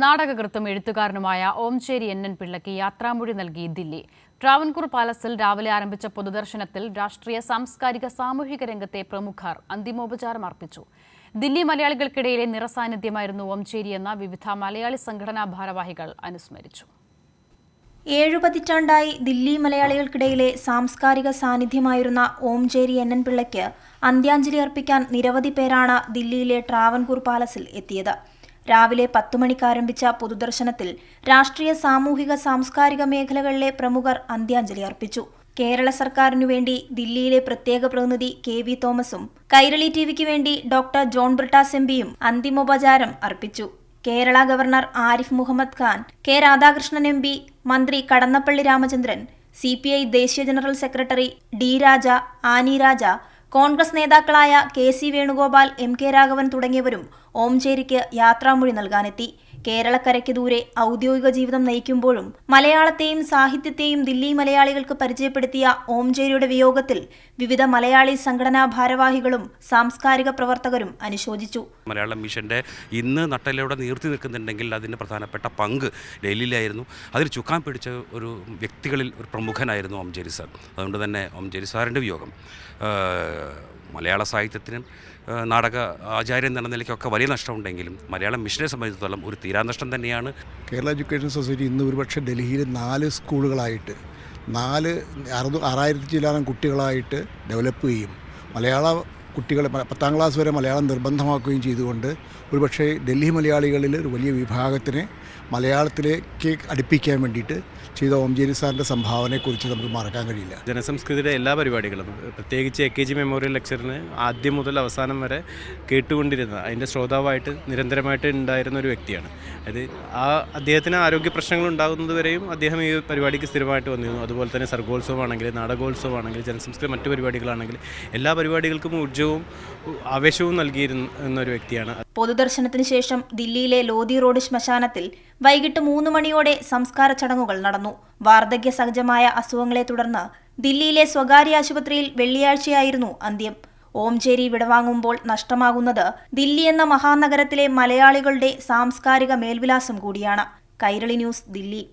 നാടകകൃത്തും എഴുത്തുകാരനുമായ Omchery N പിള്ളയ്ക്ക് യാത്രാമൊഴി നൽകി ദില്ലി. ട്രാവൻകൂർ പാലസിൽ രാവിലെ ആരംഭിച്ച പൊതുദർശനത്തിൽ രാഷ്ട്രീയ, സാംസ്കാരിക, സാമൂഹിക രംഗത്തെ പ്രമുഖർ അന്തിമോപചാരം അർപ്പിച്ചു. ദില്ലി മലയാളികൾക്കിടയിലെ നിറസാന്നിധ്യമായിരുന്നു ഓംചേരി എന്ന വിവിധ മലയാളി സംഘടനാ ഭാരവാഹികൾ അനുസ്മരിച്ചു. 7 പതിറ്റാണ്ടായി ദില്ലി മലയാളികൾക്കിടയിലെ സാംസ്കാരിക സാന്നിധ്യമായിരുന്ന ഓംചേരി എൻ പിള്ളയ്ക്ക് അന്ത്യാഞ്ജലി അർപ്പിക്കാൻ നിരവധി പേരാണ് ദില്ലിയിലെ ട്രാവൻകൂർ പാലസിൽ എത്തിയത്. രാവിലെ 10 മണിക്ക് ആരംഭിച്ച പൊതുദർശനത്തിൽ രാഷ്ട്രീയ, സാമൂഹിക, സാംസ്കാരിക മേഖലകളിലെ പ്രമുഖർ അന്ത്യാഞ്ജലി അർപ്പിച്ചു. കേരള സർക്കാരിനു വേണ്ടി ദില്ലിയിലെ പ്രത്യേക പ്രതിനിധി KV തോമസും കൈരളി TVക്ക് വേണ്ടി ഡോക്ടർ ജോൺ ബ്രിട്ടാസ് MPയും അന്തിമോപചാരം അർപ്പിച്ചു. Kerala governor Arif Mohammed Khan, K Radhakrishnan MP, മന്ത്രി കടന്നപ്പള്ളി രാമചന്ദ്രൻ, CPI ദേശീയ general secretary D Raja, Annie Raja, Congress നേതാക്കളായ KC വേണുഗോപാൽ, MK രാഘവൻ തുടങ്ങിയവരും ഓംചേരിക്ക് യാത്രാമൊഴി നൽകാനെത്തി. കേരളക്കരയ്ക്ക് ദൂരെ ഔദ്യോഗിക ജീവിതം നയിക്കുമ്പോഴും മലയാളത്തെയും സാഹിത്യത്തെയും ദില്ലി മലയാളികൾക്ക് പരിചയപ്പെടുത്തിയ ഓംചേരിയുടെ വിയോഗത്തിൽ വിവിധ മലയാളി സംഘടനാ ഭാരവാഹികളും സാംസ്കാരിക പ്രവർത്തകരും അനുശോചിച്ചു. മലയാളം മിഷന്റെ ഇന്ന് നട്ടലോടെ നീർത്തി നിൽക്കുന്നുണ്ടെങ്കിൽ അതിന് പ്രധാനപ്പെട്ട പങ്ക് ഡൽഹിയിലായിരുന്നു. അതിൽ ചുക്കാൻ പിടിച്ച ഒരു വ്യക്തികളിൽ ഒരു പ്രമുഖനായിരുന്നു ഓംചേരി സാർ. അതുകൊണ്ട് തന്നെ ഓംചേരി സാറിൻ്റെ വിയോഗം മലയാള സാഹിത്യത്തിനും നാടക ആചാര്യൻ എന്ന നിലയ്ക്കൊക്കെ വലിയ നഷ്ടമുണ്ടെങ്കിലും മലയാളം മിഷനെ സംബന്ധിച്ചിടത്തോളം ഒരു തീരാനഷ്ടം തന്നെയാണ്. കേരള എഡ്യൂക്കേഷൻ സൊസൈറ്റി ഇന്ന് ഒരുപക്ഷെ ഡൽഹിയിൽ 4 സ്കൂളുകളായിട്ട് 6000 ചില്ലാനം കുട്ടികളായിട്ട് ഡെവലപ്പ് ചെയ്യും. മലയാള കുട്ടികളെ 10ാം ക്ലാസ് വരെ മലയാളം നിർബന്ധമാക്കുകയും ചെയ്തുകൊണ്ട് ഒരുപക്ഷെ ഡൽഹി മലയാളികളിൽ ഒരു വലിയ വിഭാഗത്തിനെ മലയാളത്തിലേക്ക് അടുപ്പിക്കാൻ വേണ്ടിയിട്ട് ചെയ്ത ഓംചേരി സാറിൻ്റെ സംഭാവനയെക്കുറിച്ച് നമുക്ക് മറക്കാൻ കഴിയില്ല. ജനസംസ്കൃതിയുടെ എല്ലാ പരിപാടികളും, പ്രത്യേകിച്ച് AKG മെമ്മോറിയൽ ലെക്ചറിന് ആദ്യം മുതൽ അവസാനം വരെ കേട്ടുകൊണ്ടിരുന്ന, അതിൻ്റെ ശ്രോതാവായിട്ട് നിരന്തരമായിട്ട് ഉണ്ടായിരുന്ന ഒരു വ്യക്തിയാണ്. അത് അദ്ദേഹത്തിന് ആരോഗ്യ പ്രശ്നങ്ങൾ ഉണ്ടാകുന്നത് വരെയും അദ്ദേഹം ഈ പരിപാടിക്ക് സ്ഥിരമായിട്ട് വന്നിരുന്നു. അതുപോലെ തന്നെ സർഗോത്സവമാണെങ്കിൽ, നാടകോത്സവമാണെങ്കിൽ, ജനസംസ്കൃതി മറ്റു പരിപാടികളാണെങ്കിൽ എല്ലാ പരിപാടികൾക്കും ഊർജ്ജവും ആവേശവും നൽകിയിരുന്ന ഒരു വ്യക്തിയാണ്. പൊതുദർശനത്തിന് ശേഷം ദില്ലിയിലെ ലോധി റോഡ് ശ്മശാനത്തിൽ വൈകിട്ട് 3 മണിയോടെ സംസ്കാര ചടങ്ങുകൾ നടന്നു. വാർദ്ധക്യ സഹജമായ അസുഖങ്ങളെ തുടർന്ന് ദില്ലിയിലെ സ്വകാര്യ ആശുപത്രിയിൽ വെള്ളിയാഴ്ചയായിരുന്നു അന്ത്യം. ഓംചേരി വിടവാങ്ങുമ്പോൾ നഷ്ടമാകുന്നത് ദില്ലി എന്ന മഹാനഗരത്തിലെ മലയാളികളുടെ സാംസ്കാരിക മേൽവിലാസം കൂടിയാണ്. കൈരളി ന്യൂസ്, ദില്ലി.